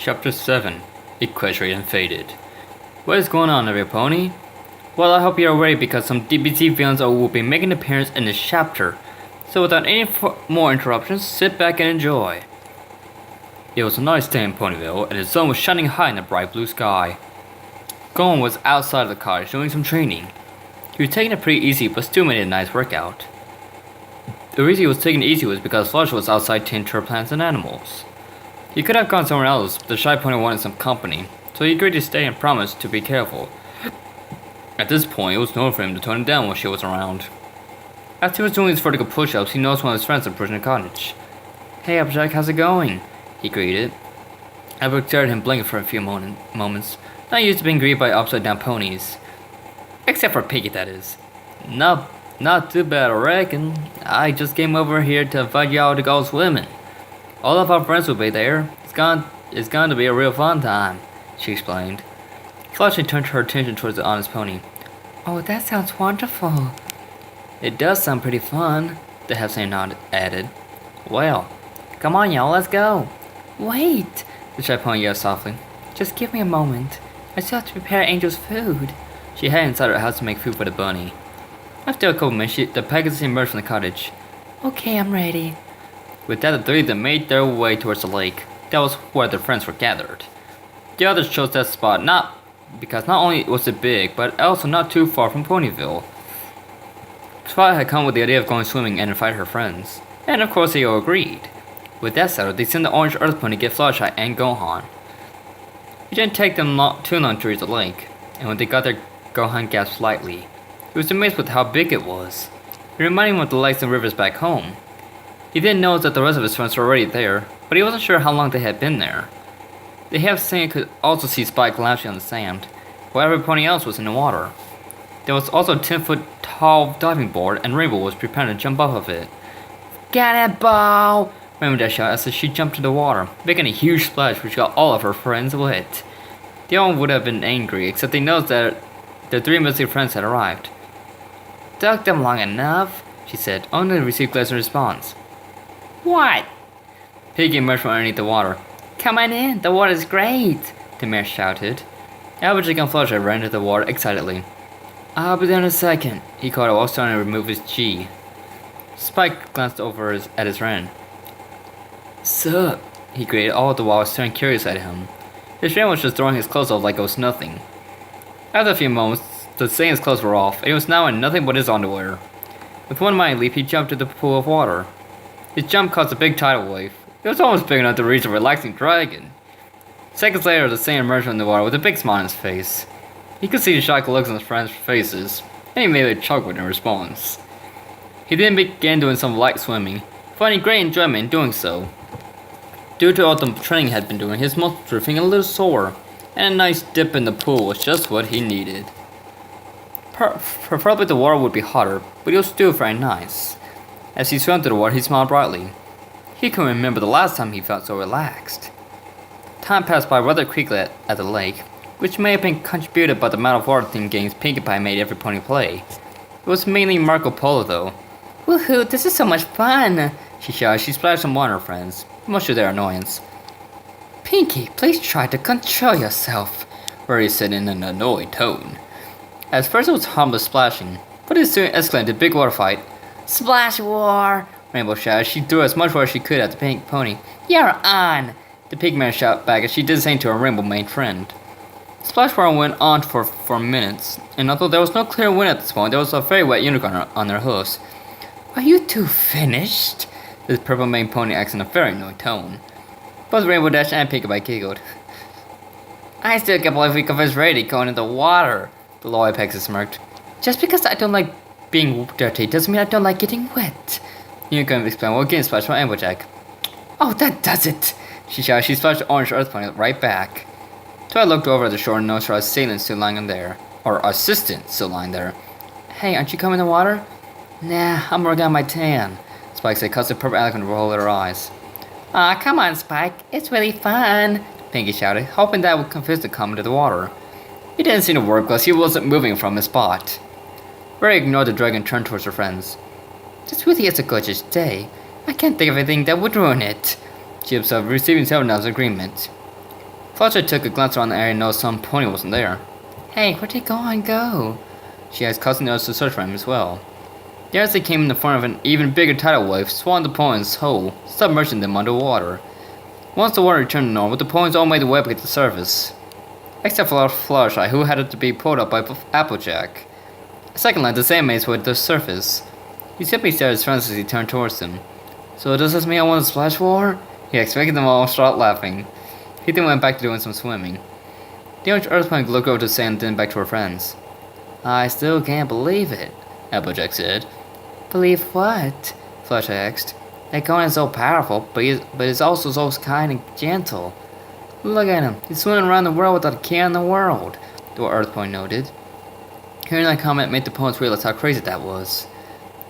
Chapter 7 Equestrian Faded. What is going on, every pony? Well, I hope you're ready because some DBZ villains will be making an appearance in this chapter. So without any more interruptions, sit back and enjoy. It was a nice day in Ponyville, and the sun was shining high in the bright blue sky. Gohan was outside of the cottage doing some training. He was taking it pretty easy, but still made it a nice workout. The reason he was taking it easy was because Flush was outside taking care of plants and animals. He could have gone somewhere else, but the shy pony wanted some company, so he agreed to stay and promised to be careful. At this point, it was normal for him to tone it down when she was around. After he was doing his vertical push-ups, he noticed one of his friends approaching the cottage. "Hey Applejack, how's it going?" he greeted. Applejack stared at him blinking for a few moments, not used to being greeted by upside-down ponies. Except for Piggy, that is. Not too bad, I reckon. I just came over here to invite y'all to go swimming. All of our friends will be there. It's going to be a real fun time," she explained. Flossie turned her attention towards the honest pony. "Oh, that sounds wonderful." "It does sound pretty fun," the half-sane added. "Well, come on y'all, let's go." "Wait," the shy pony yelled softly. "Just give me a moment. I still have to prepare Angel's food." She headed inside her house to make food for the bunny. After a couple minutes, the Pegasus emerged from the cottage. "Okay, I'm ready." With that, the three of them made their way towards the lake. That was where their friends were gathered. The others chose that spot because not only was it big, but also not too far from Ponyville. Spot had come with the idea of going swimming and invite her friends, and of course they all agreed. With that settled, they sent the orange earth pony to get Fluttershy and Gohan. It didn't take them too long to reach the lake, and when they got there, Gohan gasped slightly. He was amazed with how big it was. It reminded him of the lakes and rivers back home. He didn't know that the rest of his friends were already there, but he wasn't sure how long they had been there. The half-sane could also see Spike lounging on the sand, while everybody else was in the water. There was also a 10-foot tall diving board, and Rainbow was preparing to jump off of it. "Get it, Bo!" Rainbow dashed out as she jumped into the water, making a huge splash which got all of her friends wet. They all would have been angry, except they noticed that their three missing friends had arrived. "Took them long enough," she said, only to receive pleasant response. "What?" Piggy emerged from underneath the water. "Come on in, the water's great," the mayor shouted. Applejack and Fluttershy ran into the water excitedly. "I'll be there in a second," he called out while starting to remove his G. Spike glanced over at his friend. "Sup?" he greeted, all the while staring curiously at him. His friend was just throwing his clothes off like it was nothing. After a few moments, the Saiyan's clothes were off, and he was now in nothing but his underwear. With one mighty leap, he jumped into the pool of water. His jump caused a big tidal wave. It was almost big enough to reach a relaxing dragon. Seconds later, the Saiyan emerged from the water with a big smile on his face. He could see the shocked looks on his friends' faces, and he immediately chuckled in response. He then began doing some light swimming, finding great enjoyment in doing so. Due to all the training he had been doing, his muscles were feeling a little sore, and a nice dip in the pool was just what he needed. Probably the water would be hotter, but it was still very nice. As he swam through the water, he smiled brightly. He couldn't remember the last time he felt so relaxed. Time passed by rather quickly at the lake, which may have been contributed by the amount of water-themed games Pinkie Pie made every pony play. It was mainly Marco Polo though. "Woohoo, this is so much fun!" she shouted. She splashed some water on her friends, much to their annoyance. "Pinkie, please try to control yourself," Rory said in an annoyed tone. At first it was harmless splashing, but it soon escalated into a big water fight. "Splash war!" Rainbow shouted. She threw as much water as she could at the pink pony. "You're on!" The pigman shouted back as she did the same to her rainbow-made friend. Splash war went on for minutes, and although there was no clear win at this point, there was a very wet unicorn on their hoofs. "Are you two finished?" The purple-maned pony asked in a very annoyed tone. Both Rainbow Dash and Pinkie Pie giggled. "I still can't believe we convinced Ray to go into the water," the low Pegasus smirked. "Just because I don't like being dirty doesn't mean I don't like getting wet," Unicorn explained while getting splashed by Applejack. "Oh, that does it!" she shouted. She splashed the orange earth pony right back. Twilight looked over at the shore and noticed her assailant still lying in there. Or assistant still lying there. "Hey, aren't you coming in the water?" "Nah, I'm working on my tan," Spike said, causing purple eloquent to roll at her eyes. "Aw, come on, Spike. It's really fun," Pinkie shouted, hoping that would convince him to come into the water. It didn't seem to work because he wasn't moving from his spot. Ray ignored the dragon and turned towards her friends. "This really is a gorgeous day. I can't think of anything that would ruin it," she observed, receiving several nods of agreement. Fletcher took a glance around the area and noticed some pony wasn't there. Hey, where'd Gohan go? She asked, causing the others to search for him as well. The as they came in the form of an even bigger tidal wave, swallowed the ponies whole, submerging them underwater. Once the water returned to normal, the ponies all made the way back to the surface. Except for Fluttershy, who had to be pulled up by Applejack. A second later, the same maze went to the surface. He simply stared at his friends as he turned towards them. So does this mean I won the splash war? He expected them all to start laughing. He then went back to doing some swimming. The orange earthquake looked over to the sand and then back to her friends. I still can't believe it, Applejack said. Believe what? Flush asked. That Gohan is so powerful, but he's also so kind and gentle. Look at him. He's swimming around the world without a care in the world, the Earthboy noted. Hearing that comment made the poets realize how crazy that was.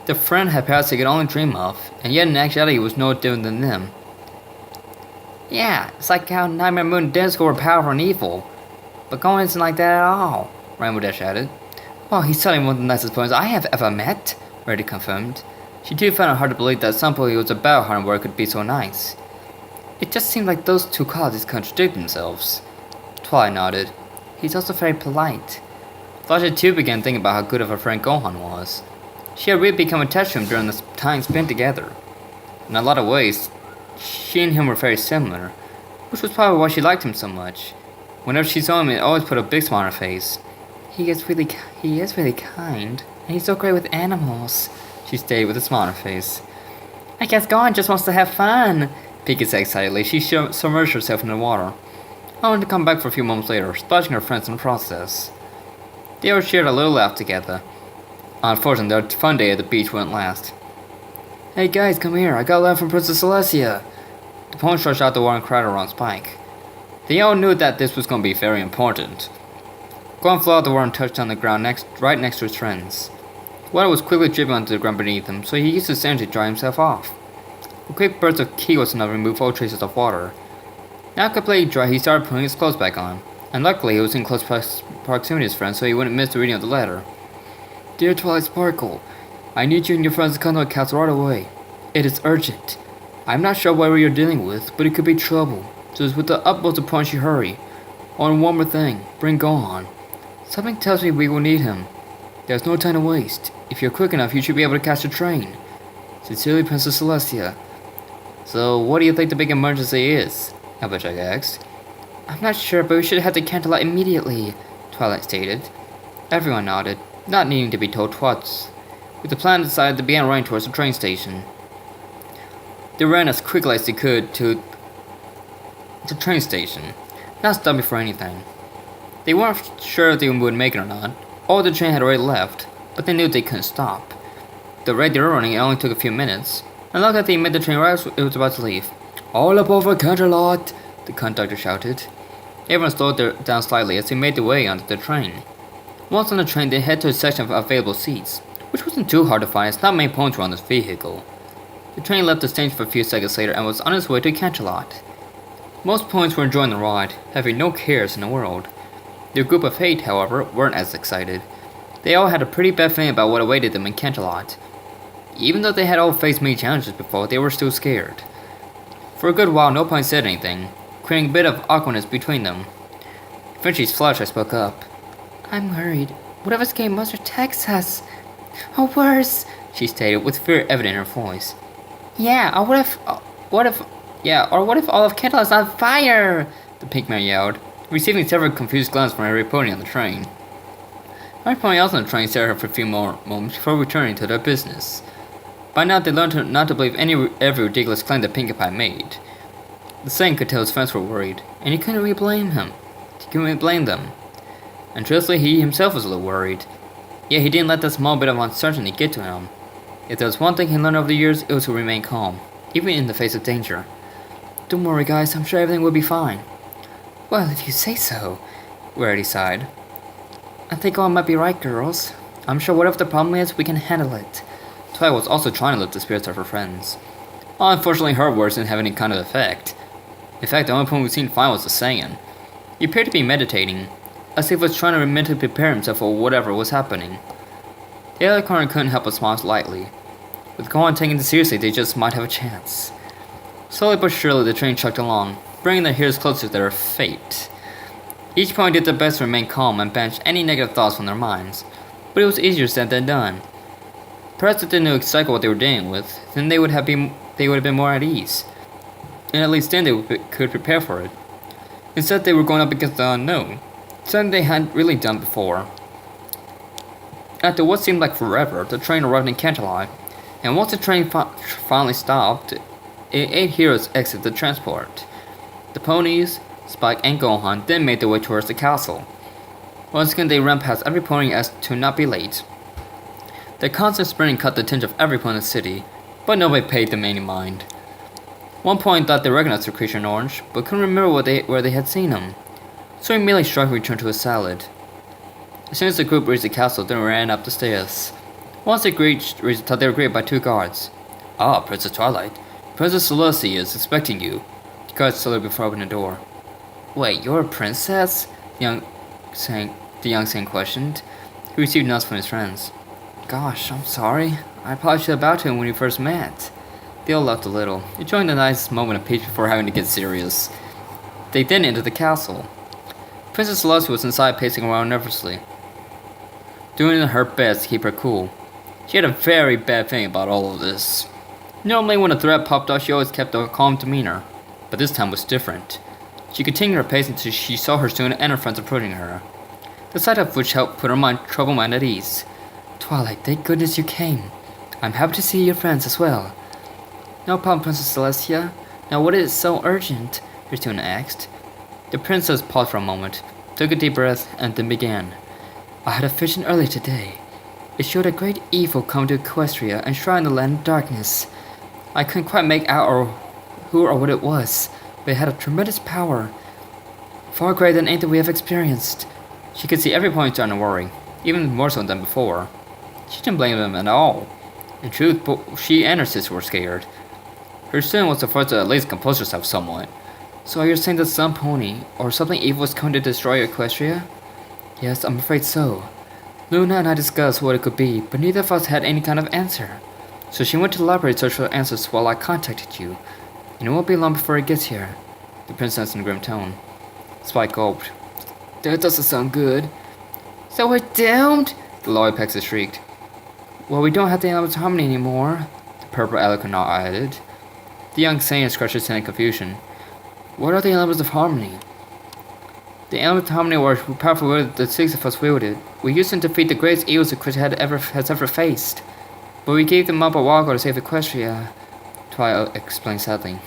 The friend had powers they could only dream of, and yet in actuality he was no different than them. Yeah, it's like how Nightmare Moon and Disco were powerful and evil. But Gohan isn't like that at all, Rainbow Dash added. Well, he's certainly one of the nicest ponies I have ever met, Reddy confirmed. She too found it hard to believe that some pony was about hard work could be so nice. It just seemed like those two qualities contradict themselves. Twilight nodded. He's also very polite. Flasha too began thinking about how good of a friend Gohan was. She had really become attached to him during the time spent together. In a lot of ways, she and him were very similar, which was probably why she liked him so much. Whenever she saw him, it always put a big smile on her face. He is really kind, and he's so great with animals, she stated with a smile on her face. I guess Gohan just wants to have fun, Pika said excitedly. She submerged herself in the water, only to come back for a few moments later, splashing her friends in the process. They all shared a little laugh together. Unfortunately, their fun day at the beach wouldn't last. Hey guys, come here, I got a letter from Princess Celestia. The pony stretched out the water and cried around Spike. They all knew that this was going to be very important. Gohan flew out the water and touched on the ground right next to his friends. Water was quickly dripping onto the ground beneath him, so he used his energy to dry himself off. A quick burst of ki was enough to remove all traces of water. Now completely dry, he started putting his clothes back on, and luckily he was in close proximity to his friends, so he wouldn't miss the reading of the letter. Dear Twilight Sparkle, I need you and your friends to come to the castle right away. It is urgent. I'm not sure what you're dealing with, but it could be trouble, so it's with the utmost importance you hurry. Oh, and one more thing, bring Gohan. Something tells me we will need him. There's no time to waste. If you're quick enough, you should be able to catch a train. Sincerely, Princess Celestia. So, what do you think the big emergency is? Applejack asked. I'm not sure, but we should head to Canterlot immediately, Twilight stated. Everyone nodded, not needing to be told twice. With the plan decided, they began running towards the train station. They ran as quickly as they could to the train station, not stopping for anything. They weren't sure if they would make it or not. All the train had already left, but they knew they couldn't stop. The rate they were running only took a few minutes, and looked like they made the train right as it was about to leave. All up over Canterlot, the conductor shouted. Everyone slowed down slightly as they made their way onto the train. Once on the train, they headed to a section of available seats, which wasn't too hard to find as not many ponies were on this vehicle. The train left the station for a few seconds later and was on its way to Canterlot. Most ponies were enjoying the ride, having no cares in the world. Their group of 8, however, weren't as excited. They all had a pretty bad feeling about what awaited them in Canterlot. Even though they had all faced many challenges before, they were still scared. For a good while, no pony said anything, creating a bit of awkwardness between them. Eventually, Fluttershy spoke up. I'm worried. What if Escape Monster attacks us? Or worse, she stated with fear evident in her voice. Yeah, or what if all of Canterlot is on fire? The pink man yelled, receiving several confused glances from every pony on the train. Every pony else on the train stared at her for a few more moments before returning to their business. By now, they learned not to believe every ridiculous claim that Pinkie Pie made. The Saiyan could tell his friends were worried, and he couldn't really blame him. He couldn't really blame them. And truthfully, he himself was a little worried. Yet he didn't let that small bit of uncertainty get to him. If there was one thing he learned over the years, it was to remain calm, even in the face of danger. Don't worry, guys. I'm sure everything will be fine. Well, if you say so, Rarity sighed. I think all might be right, girls. I'm sure whatever the problem is, we can handle it. Twilight was also trying to lift the spirits of her friends. Unfortunately, her words didn't have any kind of effect. In fact, the only point we've seen fine was the Saiyan. He appeared to be meditating, as if he was trying to mentally prepare himself for whatever was happening. The other corner couldn't help but smile lightly. With Gohan taking this seriously, they just might have a chance. Slowly but surely, the train chugged along. bringing their heroes closer to their fate. Each pony did their best to remain calm and banish any negative thoughts from their minds, but it was easier said than done. Perhaps if they knew exactly what they were dealing with, then they would have been more at ease, and at least then they could prepare for it. Instead, they were going up against the unknown, something they hadn't really done before. After what seemed like forever, the train arrived in Canterlot, and once the train finally stopped, 8 heroes exited the transport. The ponies, Spike, and Gohan then made their way towards the castle. Once again, they ran past every pony as to not be late. Their constant sprinting cut the attention of everyone in the city, but nobody paid them any mind. One pony thought they recognized the creature in orange, but couldn't remember where they had seen him, so he merely shrugged and returned to his salad. As soon as the group reached the castle, they ran up the stairs. Once they reached, they were greeted by 2 guards. "Ah, Princess Twilight, Princess Celestia is expecting you," the guards saluted before opening the door. "Wait, you're a princess?" the young saint questioned. He received nods from his friends. "Gosh, I'm sorry. I probably should have bowed to him when we first met." They all laughed a little, enjoying the nice moment of peace before having to get serious. They then entered the castle. Princess Celestia was inside, pacing around nervously, doing her best to keep her cool. She had a very bad feeling about all of this. Normally when a threat popped up, she always kept a calm demeanor, but this time was different. She continued her pace until she saw her student and her friends approaching her, the sight of which helped put her troubled mind at ease. "Twilight, thank goodness you came. I'm happy to see your friends as well." "No problem, Princess Celestia. Now what is so urgent?" her student asked. The princess paused for a moment, took a deep breath, and then began. "I had a vision earlier today. It showed a great evil come to Equestria and shroud the land in darkness. I couldn't quite make out who or what it was, but it had a tremendous power, far greater than anything we have experienced." She could see every point starting to worry, even more so than before. She didn't blame them at all. In truth, both she and her sister were scared. Her student was the first to at least compose herself somewhat. "So you're saying that some pony, or something evil is coming to destroy Equestria?" "Yes, I'm afraid so. Luna and I discussed what it could be, but neither of us had any kind of answer. So she went to the library to search for answers while I contacted you. And it won't be long before it gets here," the princess in a grim tone. Spike gulped. "That doesn't sound good." "So we're doomed?" the Lollipexes shrieked. "Well, we don't have the elements of harmony anymore," the purple Aliconaut added. The young saint scratched his head in confusion. "What are the elements of harmony?" "The elements of harmony were powerful words the 6 of us wielded. We used them to defeat the greatest evils the Equestria has ever faced. But we gave them up a while ago to save Equestria," Twilight explained sadly.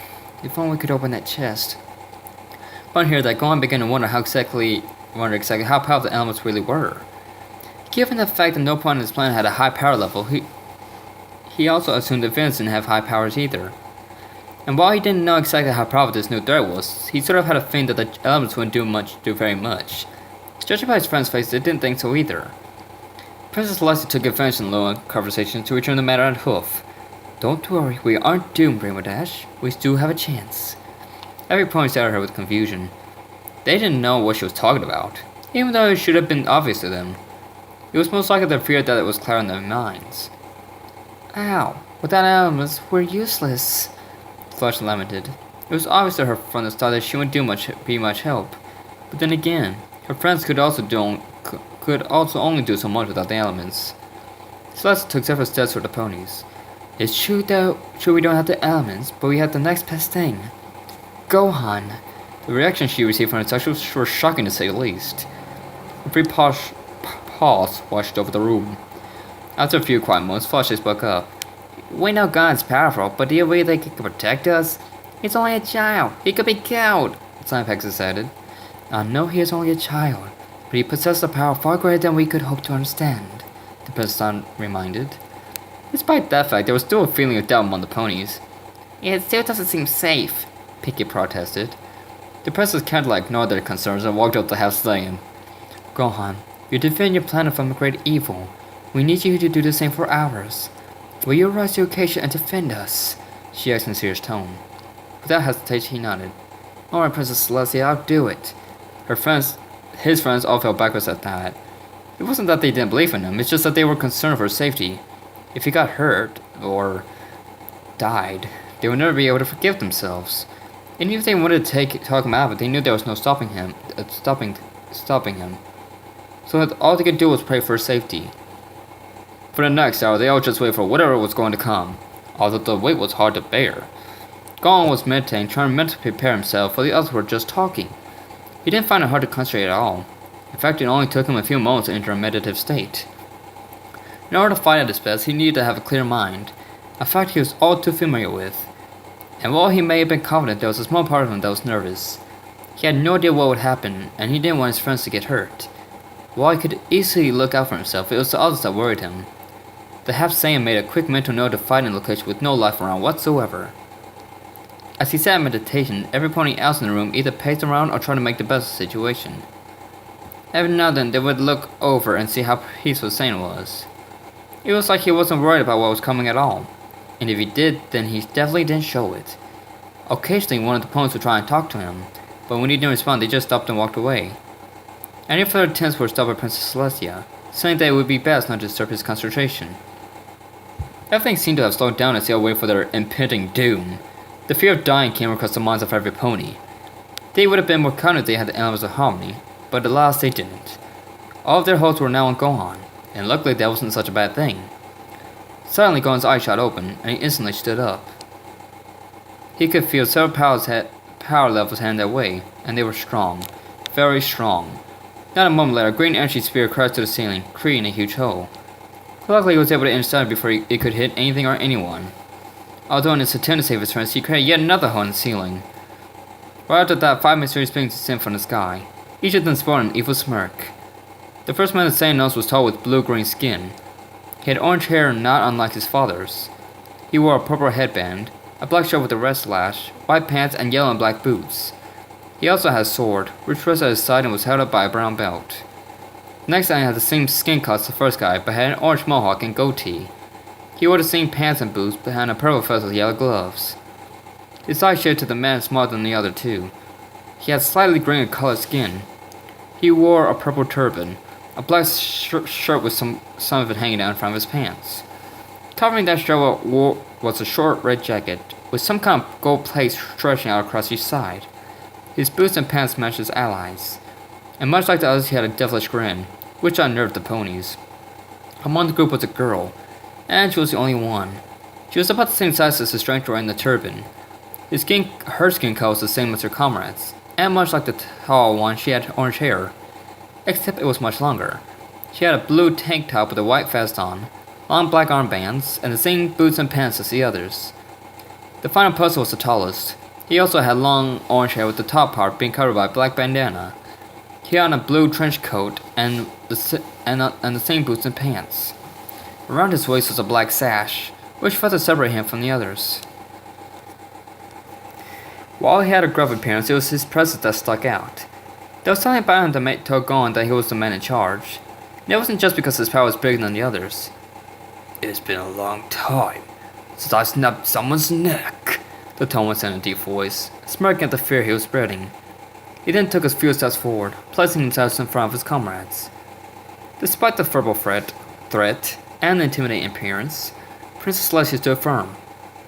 "If only we could open that chest." Upon hearing that, Gohan began to wonder exactly how powerful the elements really were. Given the fact that no point in his planet had a high power level, he also assumed that Venus didn't have high powers either. And while he didn't know exactly how powerful this new threat was, he sort of had a feeling that the elements wouldn't do very much. Judging by his friend's face, they didn't think so either. Princess Celestia took advantage in the low conversation to return the matter at hoof. "Don't worry, we aren't doomed, Rainbow Dash. We still have a chance." Every pony stared at her with confusion. They didn't know what she was talking about, even though it should have been obvious to them. It was most likely their fear that it was clear in their minds. "Ow, without elements, we're useless," Flush lamented. It was obvious to her from the start that she wouldn't be much help. But then again, her friends could also only do so much without the elements. Celeste took several steps toward the ponies. "It's true we don't have the elements, but we have the next best thing. Gohan." The reaction she received from her instructors were shocking to say the least. A brief pause washed over the room. After a few quiet moments, Flush spoke up. "We know Gohan's powerful, but do you really think he can protect us? He's only a child. He could be killed," Sandpex added. "I know he is only a child, but he possesses a power far greater than we could hope to understand," the president reminded. Despite that fact, there was still a feeling of doubt among the ponies. "It still doesn't seem safe," Pinky protested. The princess kindly ignored their concerns and walked up the house saying, "Gohan, you defend your planet from a great evil. We need you to do the same for ours. Will you rise to the occasion and defend us?" she asked in a serious tone. Without hesitation, he nodded. "Alright, Princess Celestia, I'll do it." His friends all fell backwards at that. It wasn't that they didn't believe in him, it's just that they were concerned for his safety. If he got hurt, or died, they would never be able to forgive themselves. And even if they wanted to talk him out of it, they knew there was no stopping him. Stopping him. So all they could do was pray for his safety. For the next hour, they all just waited for whatever was going to come, although the wait was hard to bear. Gohan was meditating, trying to mentally prepare himself, while the others were just talking. He didn't find it hard to concentrate at all. In fact, it only took him a few moments to enter a meditative state. In order to fight at his best, he needed to have a clear mind, a fact he was all too familiar with. And while he may have been confident, there was a small part of him that was nervous. He had no idea what would happen, and he didn't want his friends to get hurt. While he could easily look out for himself, it was the others that worried him. The half-Saiyan made a quick mental note of finding a location with no life around whatsoever. As he sat in meditation, every pony else in the room either paced around or tried to make the best of the situation. Every now and then they would look over and see how peaceful Saiyan was. It was like he wasn't worried about what was coming at all, and if he did, then he definitely didn't show it. Occasionally one of the ponies would try and talk to him, but when he didn't respond they just stopped and walked away. Any further attempts were stopped by Princess Celestia, saying that it would be best not to disturb his concentration. Everything seemed to have slowed down as they all waited for their impending doom. The fear of dying came across the minds of every pony. They would have been more kind if they had the elements of harmony, but alas they didn't. All of their hopes were now on Gohan, and luckily that wasn't such a bad thing. Suddenly Gohan's eyes shot open, and he instantly stood up. He could feel several power levels heading their way, and they were strong. Very strong. Not a moment later, a green energy sphere crashed to the ceiling, creating a huge hole. Luckily he was able to enter inside before it could hit anything or anyone. Although in his attempt to save his friends, he created yet another hole in the ceiling. Right after that, 5 mysterious beings descended from the sky. Each of them sported an evil smirk. The first man the Saiyan noticed was tall with blue-green skin. He had orange hair not unlike his father's. He wore a purple headband, a black shirt with a red slash, white pants, and yellow and black boots. He also had a sword, which rested at his side and was held up by a brown belt. Next, I had the same skin color as the first guy, but had an orange mohawk and goatee. He wore the same pants and boots, but had a purple vest with yellow gloves. His eyes showed to the man smaller than the other two. He had slightly green colored skin. He wore a purple turban, a black shirt with some of it hanging down in front of his pants. Covering that shirt was a short red jacket, with some kind of gold plates stretching out across each side. His boots and pants matched his allies, and much like the others he had a devilish grin, which unnerved the ponies. Among the group was a girl, and she was the only one. She was about the same size as the stranger wearing the turban. Her skin color was the same as her comrades, and much like the tall one, she had orange hair, except it was much longer. She had a blue tank top with a white vest on, long black armbands, and the same boots and pants as the others. The final person was the tallest. He also had long orange hair with the top part being covered by a black bandana. He had a blue trench coat and the same boots and pants. Around his waist was a black sash, which further separated him from the others. While he had a gruff appearance, it was his presence that stuck out. There was something about him that told Gohan that he was the man in charge. And it wasn't just because his power was bigger than the others. "It's been a long time since I snapped someone's neck," the tone was in a deep voice, smirking at the fear he was spreading. He then took a few steps forward, placing himself in front of his comrades. Despite the verbal threat, and the intimidating appearance, Princess Celestia stood firm.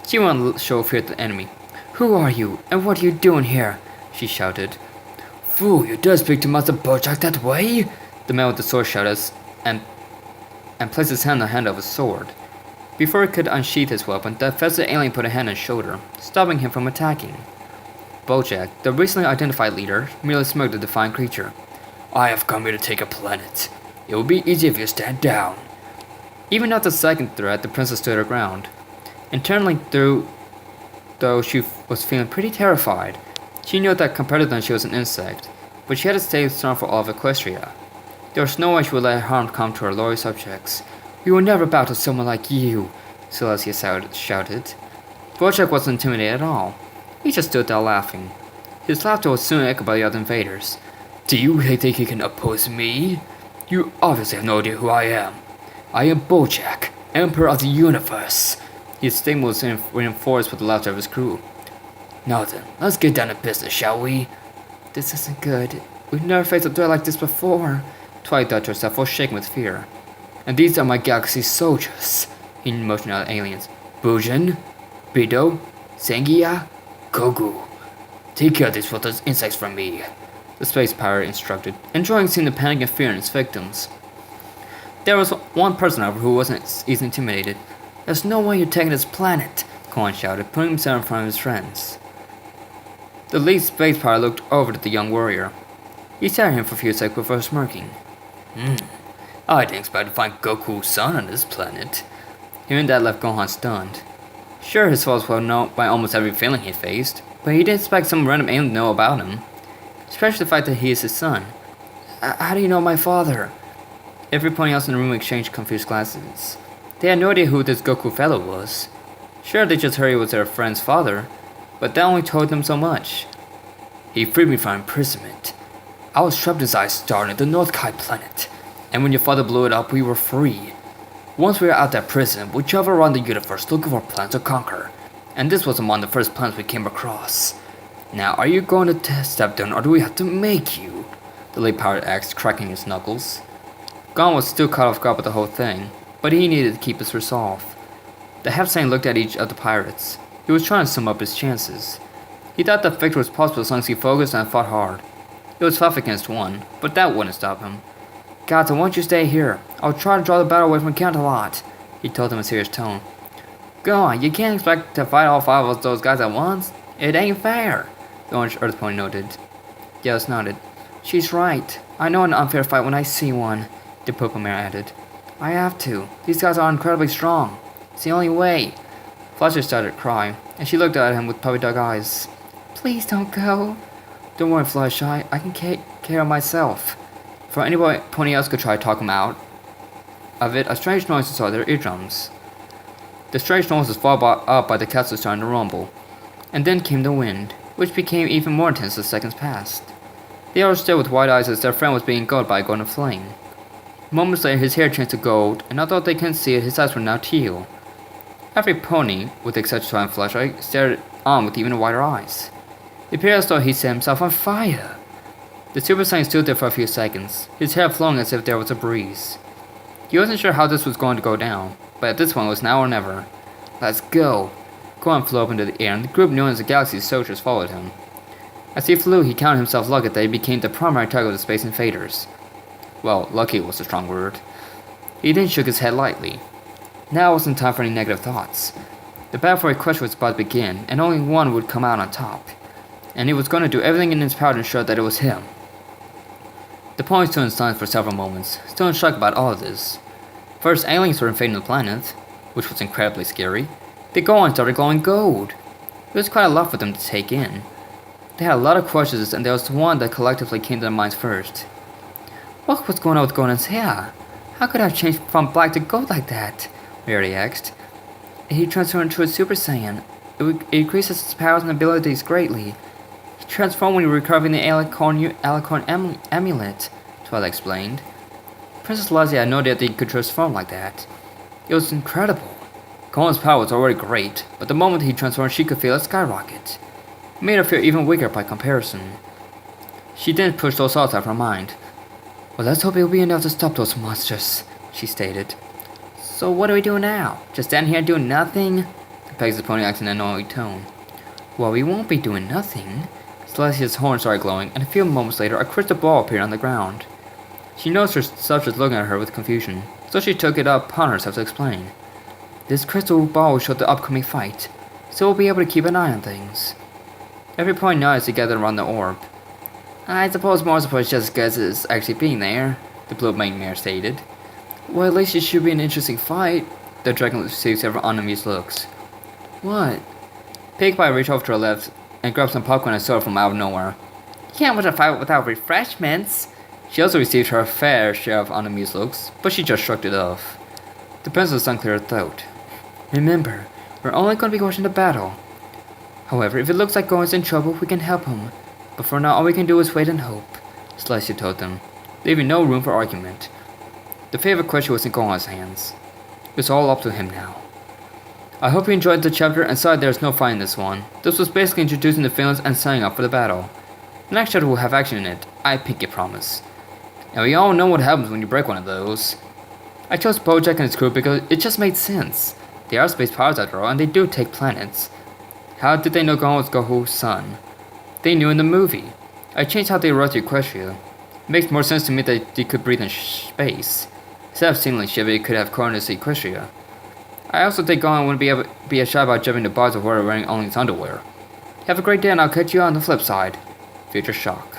She wouldn't show fear to the enemy. "Who are you, and what are you doing here?" she shouted. "Fool, you dare speak to Master Bojack that way?" the man with the sword shouted, and placed his hand on the handle of his sword. Before he could unsheath his weapon, the festive alien put a hand on his shoulder, stopping him from attacking. Bojack, the recently identified leader, merely smirked at the defiant creature. "I have come here to take a planet. It will be easy if you stand down." Even after the second threat, the princess stood her ground. Internally, though she was feeling pretty terrified, she knew that compared to them she was an insect, but she had to stay strong for all of Equestria. There was no way she would let harm come to her loyal subjects. "We will never bow to someone like you," Celestia shouted. Bojack wasn't intimidated at all. He just stood there laughing. His laughter was soon echoed by the other invaders. "Do you think you can oppose me? You obviously have no idea who I am. I am Bojack, Emperor of the Universe." His statement was reinforced with the laughter of his crew. "Now then, let's get down to business, shall we?" "This isn't good. We've never faced a threat like this before," Twilight thought to herself, full shaken with fear. "And these are my galaxy soldiers," he motioned at the aliens. "Bujin, Bido, Sengia, Kogu." Take care of these worthless insects from me, the space pirate instructed, enjoying seeing the panic and fear in his victims. There was one person, however, who wasn't easily intimidated. There's no way you're taking this planet, Gohan shouted, putting himself in front of his friends. The lead space pirate looked over at the young warrior. He stared at him for a few seconds before smirking. I didn't expect to find Goku's son on this planet. Hearing that left Gohan stunned. Sure, his father was well known by almost every feeling he faced, but he didn't expect some random alien to know about him. Especially the fact that he is his son. How do you know my father? Everyone else in the room exchanged confused glances. They had no idea who this Goku fellow was. Sure, they just heard he was their friend's father, but that only told them so much. He freed me from imprisonment. I was trapped inside a star in the North Kai planet, and when your father blew it up, we were free. Once we were out that prison, we traveled around the universe looking for planets to conquer, and this was among the first planets we came across. Now, are you going to step down, or do we have to make you? The lead pirate asked, cracking his knuckles. Gohan was still caught off guard with the whole thing, but he needed to keep his resolve. The half-saint looked at each of the pirates. He was trying to sum up his chances. He thought that victory was possible as long as he focused and fought hard. It was 5 against 1, but that wouldn't stop him. Guys, I want you to stay here. I'll try to draw the battle away from Count-a-Lot, he told them in a serious tone. Gohan, you can't expect to fight all 5 of those guys at once. It ain't fair, the orange Earth Pony noted. Gyaos nodded. She's right. I know an unfair fight when I see one, the Purple Mare added. I have to. These guys are incredibly strong. It's the only way. Fletcher started to cry, and she looked at him with puppy dog eyes. Please don't go. Don't worry, Fluttershy. I can take care of myself. Before anybody else could try to talk him out of it, a strange noise inside their eardrums. The strange noise was followed up by the castle starting to rumble. And then came the wind, which became even more intense as seconds passed. They all stared with wide eyes as their friend was being engulfed by a golden flame. Moments later, his hair changed to gold, and although they couldn't see it, his eyes were now teal. Every pony, with the exception of Fluttershy, stared on with even wider eyes. It appeared as though he set himself on fire. The Super Saiyan stood there for a few seconds, his hair flowing as if there was a breeze. He wasn't sure how this was going to go down, but at this point it was now or never. Let's go! Gohan flew up into the air, and the group known as the Galaxy's soldiers followed him. As he flew, he counted himself lucky that he became the primary target of the Space Invaders. Well, lucky was a strong word. He then shook his head lightly. Now wasn't time for any negative thoughts. The battle for Equestria was about to begin, and only one would come out on top. And he was going to do everything in his power to ensure that it was him. The ponies stood in silence for several moments, still in shock about all of this. First, aliens were invading the planet, which was incredibly scary. The Gohan started glowing gold. It was quite a lot for them to take in. They had a lot of questions, and there was one that collectively came to their minds first. What was going on with Gohan's hair? How could I have changed from black to gold like that? Rarity asked. He transformed into a Super Saiyan. It increases his powers and abilities greatly. He transformed when he recovering the Alicorn amulet, Twilight explained. Princess Lassie had no idea that he could transform like that. It was incredible. Gohan's power was already great, but the moment he transformed, she could feel it skyrocket. It made her feel even weaker by comparison. She didn't push those thoughts out of her mind. Well, let's hope it'll be enough to stop those monsters, she stated. So what do we do now? Just stand here and do nothing? Pegasus Pony asked in an annoyed tone. Well, we won't be doing nothing. Celestia's horn started glowing, and a few moments later, a crystal ball appeared on the ground. She noticed her subject looking at her with confusion, so she took it upon herself to explain. This crystal ball will show the upcoming fight, so we'll be able to keep an eye on things. Every point nodded together around the orb. I suppose more suppose just as it's actually being there, the blue mare stated. Well, at least it should be an interesting fight. The dragon received several unamused looks. What? Pigpie reached over to her left and grabbed some popcorn and soda from out of nowhere. You can't watch a fight without refreshments. She also received her fair share of unamused looks, but she just shrugged it off. The princess uncleared her throat. Remember, we're only going to be watching the battle. However, if it looks like Gohan's in trouble, we can help him. But for now, all we can do is wait and hope, Celestia told them, leaving no room for argument. The fate of Equestria was in Gohan's hands. It was all up to him now. I hope you enjoyed the chapter and sorry there's no fight in this one. This was basically introducing the villains and setting up for the battle. The next chapter will have action in it, I pinky promise. And we all know what happens when you break one of those. I chose Bojack and his crew because it just made sense. They are space pirates after all, and they do take planets. How did they know Gohan was Goku's son? they knew in the movie. I changed how they wrote to Equestria. It makes more sense to me that they could breathe in space. Instead of signaling ship, it could have coordinates to Equestria. I also think Gohan wouldn't be as shy about jumping the bars of water wearing only his underwear. Have a great day and I'll catch you on the flip side. Future Shock.